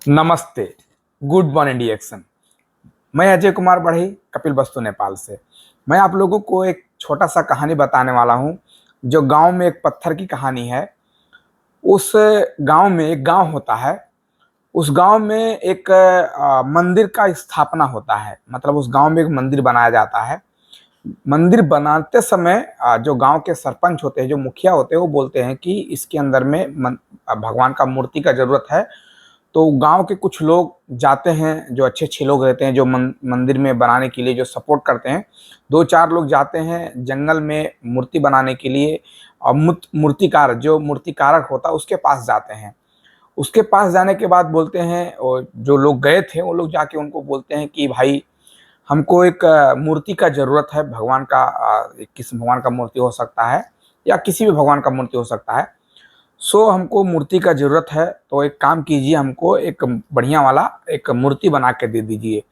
नमस्ते। Good morning डिएक्शन। मैं अजय कुमार बढ़ई, कपिल वस्तु नेपाल से। मैं आप लोगों को एक छोटा सा कहानी बताने वाला हूँ, जो गांव में एक पत्थर की कहानी है। उस गांव में एक गांव होता है। उस गांव में एक मंदिर का स्थापना होता है, मतलब उस गांव में एक मंदिर बनाया जाता है। मंदिर बनाते समय जो गांव के सरपंच होते हैं, जो मुखिया होते हैं, वो बोलते हैं कि इसके अंदर में भगवान का मूर्ति का जरूरत है। तो गांव के कुछ लोग जाते हैं, जो अच्छे अच्छे लोग रहते हैं, जो मंदिर में बनाने के लिए जो सपोर्ट करते हैं। दो चार लोग जाते हैं जंगल में मूर्ति बनाने के लिए, और मूर्तिकार, जो मूर्तिकारक होता है, उसके पास जाते हैं। उसके पास जाने के बाद बोलते हैं, और जो लोग गए थे वो लोग जाके उनको बोलते हैं कि भाई, हमको एक मूर्ति का जरूरत है। भगवान का किस भगवान का मूर्ति हो सकता है, या किसी भी भगवान का मूर्ति हो सकता है। हमको मूर्ति का जरूरत है, तो एक काम कीजिए, हमको एक बढ़िया वाला एक मूर्ति बना के दे दीजिए।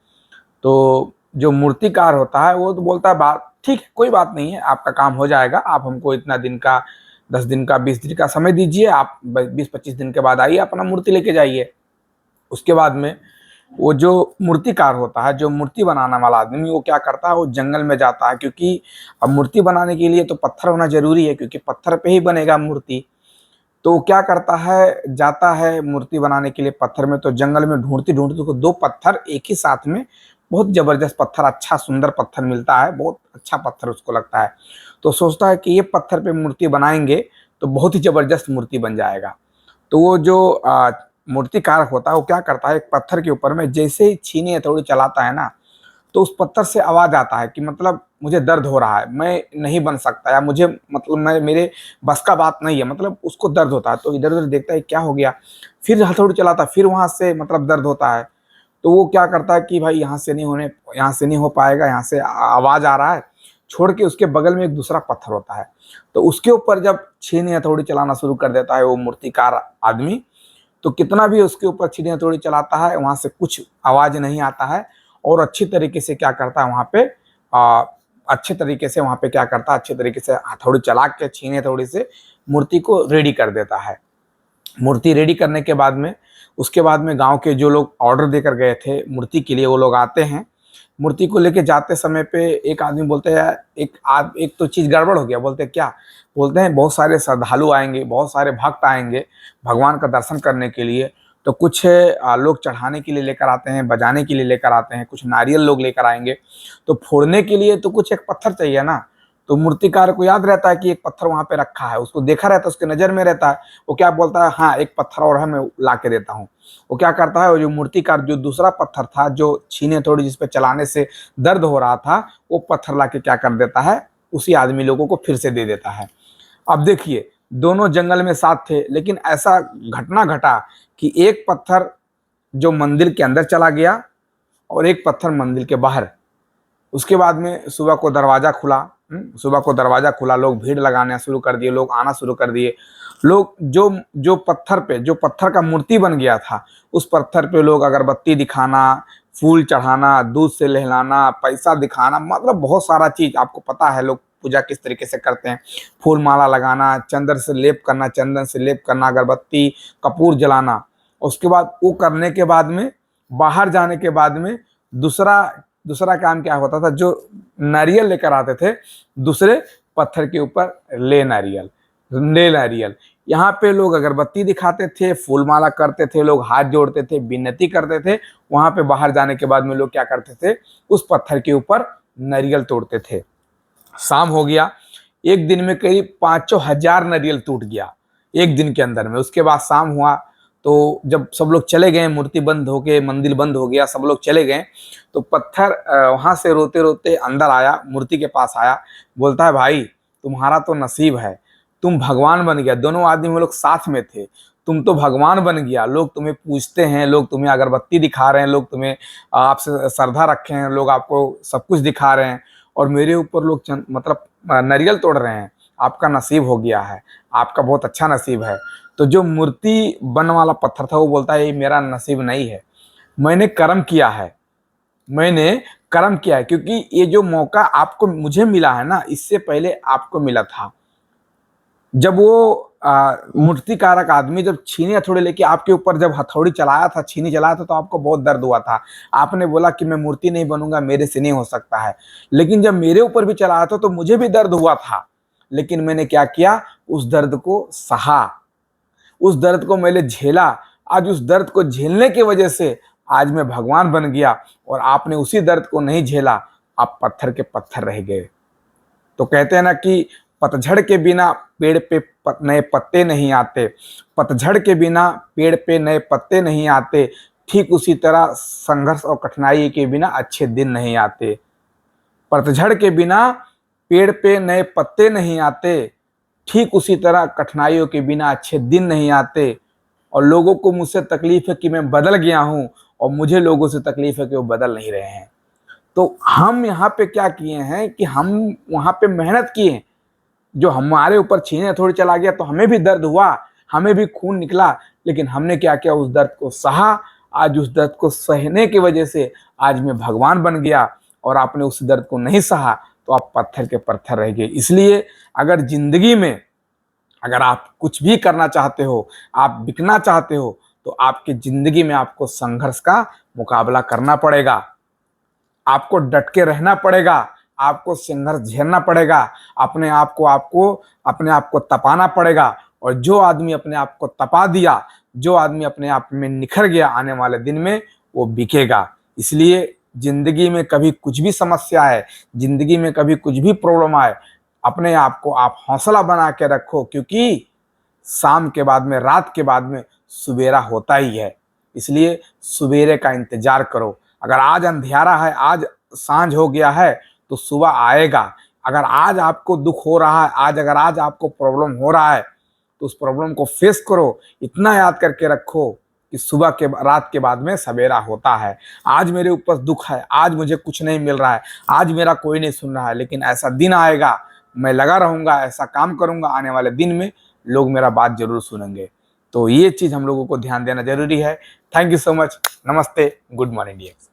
तो जो मूर्तिकार होता है वो तो बोलता है, बात ठीक है, कोई बात नहीं है, आपका काम हो जाएगा। आप हमको इतना दिन का, 10 दिन का, 20 दिन का समय दीजिए। आप 20-25 दिन के बाद आइए, अपना मूर्ति लेके जाइए। उसके बाद में वो जो मूर्तिकार होता है, जो मूर्ति बनाने वाला आदमी, वो क्या करता है, वो जंगल में जाता है। क्योंकि अब मूर्ति बनाने के लिए तो पत्थर होना जरूरी है, क्योंकि पत्थर पे ही बनेगा मूर्ति। तो वो क्या करता है, जाता है मूर्ति बनाने के लिए पत्थर में। तो जंगल में ढूंढती ढूंढती उसको दो पत्थर एक ही साथ में, बहुत जबरदस्त पत्थर, अच्छा सुंदर पत्थर मिलता है, बहुत अच्छा पत्थर उसको लगता है। तो सोचता है कि ये पत्थर पे मूर्ति बनाएंगे तो बहुत ही जबरदस्त मूर्ति बन जाएगा। तो वो जो मूर्तिकार होता है, वो क्या करता है, एक पत्थर के ऊपर में जैसे ही छीनी हथौड़ी चलाता है ना, तो उस पत्थर से आवाज आता है कि मतलब मुझे दर्द हो रहा है, मैं नहीं बन सकता, या मुझे मतलब मैं, मेरे बस का बात नहीं है, मतलब उसको दर्द होता है। तो इधर उधर देखता है क्या हो गया, फिर हथौड़ी चलाता है, फिर वहां से मतलब दर्द होता है। तो वो क्या करता है कि भाई यहाँ से नहीं हो पाएगा, यहाँ से आवाज आ रहा है, छोड़ के उसके बगल में एक दूसरा पत्थर होता है। तो उसके ऊपर जब छीनी हथौड़ी चलाना शुरू कर देता है वो मूर्तिकार आदमी, तो कितना भी उसके ऊपर छीनी हथौड़ी चलाता है, वहां से कुछ आवाज नहीं आता है। और अच्छी तरीके से क्या करता है, वहां पे अच्छे तरीके से वहां पे क्या करता है, अच्छे तरीके से हथौड़ी चला के, छीनी हथौड़ी से मूर्ति को रेडी कर देता है। मूर्ति रेडी करने के बाद में, उसके बाद में गांव के जो लोग ऑर्डर देकर गए थे मूर्ति के लिए, वो लोग आते हैं। मूर्ति को लेके जाते समय पे एक आदमी बोलते हैं, एक तो चीज गड़बड़ हो गया। बोलते हैं क्या, बोलते हैं बहुत सारे श्रद्धालु आएंगे, बहुत सारे भक्त आएंगे भगवान का दर्शन करने के लिए। तो कुछ लोग चढ़ाने के लिए लेकर आते हैं, बजाने के लिए लेकर आते हैं, कुछ नारियल लोग लेकर आएंगे। तो फोड़ने के लिए तो कुछ एक पत्थर चाहिए ना। तो मूर्तिकार को याद रहता है कि एक पत्थर वहां पे रखा है, उसको देखा रहता है, उसके नजर में रहता है। वो क्या बोलता है, हाँ एक पत्थर और है, मैं ला के देता हूँ। वो क्या करता है, वो जो मूर्तिकार, जो दूसरा पत्थर था, जो छीने थोड़ी, जिसपे चलाने से दर्द हो रहा था, वो पत्थर ला के क्या कर देता है, उसी आदमी लोगों को फिर से दे देता है। अब देखिए, दोनों जंगल में साथ थे, लेकिन ऐसा घटना घटा कि एक पत्थर जो मंदिर के अंदर चला गया, और एक पत्थर मंदिर के बाहर। उसके बाद में सुबह को दरवाजा खुला। सुबह को दरवाजा खुला, लोग भीड़ लगाना शुरू कर दिए, लोग आना शुरू कर दिए। लोग जो जो पत्थर पे, जो पत्थर का मूर्ति बन गया था, उस पत्थर पे लोग अगरबत्ती दिखाना, फूल चढ़ाना, दूध से नहलाना, पैसा दिखाना, मतलब बहुत सारा चीज। आपको पता है लोग पूजा किस तरीके से करते हैं, फूल माला लगाना, चंदन से लेप करना, अगरबत्ती, कपूर जलाना। उसके बाद वो करने के बाद में, बाहर जाने के बाद में, दूसरा दूसरा काम क्या होता था, जो नारियल लेकर आते थे दूसरे पत्थर के ऊपर, ले नारियल। यहाँ पे लोग अगरबत्ती दिखाते थे, फूल माला करते थे, लोग हाथ जोड़ते थे, विनती करते थे। वहां पे बाहर जाने के बाद में लोग क्या करते थे, उस पत्थर के ऊपर नारियल तोड़ते थे। शाम हो गया, एक दिन में करीब 500,000 नारियल टूट गया, एक दिन के अंदर में। उसके बाद शाम हुआ, तो जब सब लोग चले गए, मूर्ति बंद हो गए, मंदिर बंद हो गया, सब लोग चले गए, तो पत्थर वहां से रोते रोते अंदर आया, मूर्ति के पास आया। बोलता है, भाई तुम्हारा तो नसीब है, तुम भगवान बन गया। दोनों आदमी वो लोग साथ में थे, तुम तो भगवान बन गया। लोग तुम्हें पूजते हैं, लोग तुम्हें अगरबत्ती दिखा रहे हैं, लोग तुम्हें आपसे श्रद्धा रखे हैं, लोग आपको सब कुछ दिखा रहे हैं, और मेरे ऊपर लोग मतलब नारियल तोड़ रहे हैं। आपका नसीब हो गया है, आपका बहुत अच्छा नसीब है। तो जो मूर्ति बन वाला पत्थर था, वो बोलता है, ये मेरा नसीब नहीं है, मैंने कर्म किया है, मैंने कर्म किया है। क्योंकि ये जो मौका आपको, मुझे मिला है ना, इससे पहले आपको मिला था। जब वो मूर्तिकारक आदमी जब छीनी हथौड़ी लेके आपके ऊपर जब हथौड़ी चलाया था, छीनी चलाया था, तो आपको बहुत दर्द हुआ था। आपने बोला कि मैं मूर्ति नहीं बनूंगा, मेरे से नहीं हो सकता है। लेकिन जब मेरे ऊपर भी चलाया था तो मुझे भी दर्द हुआ था, लेकिन मैंने क्या किया, उस दर्द को सहा, उस दर्द को मैंने झेला। आज उस दर्द को झेलने की वजह से आज मैं भगवान बन गया, और आपने उसी दर्द को नहीं झेला, आप पत्थर के पत्थर रह गए। तो कहते हैं ना कि पतझड़ के बिना पेड़ पे नए पत्ते नहीं आते, पतझड़ के बिना पेड़ पे नए पत्ते नहीं आते, ठीक उसी तरह संघर्ष और कठिनाई के बिना अच्छे दिन नहीं आते। पतझड़ के बिना पेड़ पे नए पत्ते नहीं आते, ठीक उसी तरह कठिनाइयों के बिना अच्छे दिन नहीं आते। और लोगों को मुझसे तकलीफ है कि मैं बदल गया हूं, और मुझे लोगों से तकलीफ है कि वो बदल नहीं रहे हैं। तो हम यहाँ पे क्या किए हैं कि हम वहां पे मेहनत किए, जो हमारे ऊपर छीने थोड़ी चला गया तो हमें भी दर्द हुआ, हमें भी खून निकला, लेकिन हमने क्या किया, उस दर्द को सहा। आज उस दर्द को सहने की वजह से आज मैं भगवान बन गया, और आपने उस दर्द को नहीं सहा तो आप पत्थर के पत्थर रह गए। इसलिए अगर जिंदगी में अगर आप कुछ भी करना चाहते हो, आप बिकना चाहते हो, तो आपकी जिंदगी में आपको संघर्ष का मुकाबला करना पड़ेगा, आपको डट के रहना पड़ेगा, आपको संघर्ष झेलना पड़ेगा, अपने आप को तपाना पड़ेगा। और जो आदमी अपने आप को तपा दिया, जो आदमी अपने आप में निखर गया, आने वाले दिन में वो बिकेगा। इसलिए जिंदगी में कभी कुछ भी समस्या है, जिंदगी में कभी कुछ भी प्रॉब्लम आए, अपने आप को आप हौसला बना के रखो, क्योंकि शाम के बाद में, रात के बाद में सुबेरा होता ही है। इसलिए सुबेरे का इंतजार करो। अगर आज अंधियारा है, आज सांझ हो गया है, तो सुबह आएगा। अगर आज आपको दुख हो रहा है, आज आपको प्रॉब्लम हो रहा है, तो उस प्रॉब्लम को फेस करो। इतना याद करके रखो कि रात के बाद में सवेरा होता है। आज मेरे ऊपर दुख है, आज मुझे कुछ नहीं मिल रहा है, आज मेरा कोई नहीं सुन रहा है, लेकिन ऐसा दिन आएगा, मैं लगा रहूंगा, ऐसा काम करूंगा, आने वाले दिन में लोग मेरा बात जरूर सुनेंगे। तो ये चीज हम लोगों को ध्यान देना जरूरी है। Thank you so much. नमस्ते। Good morning.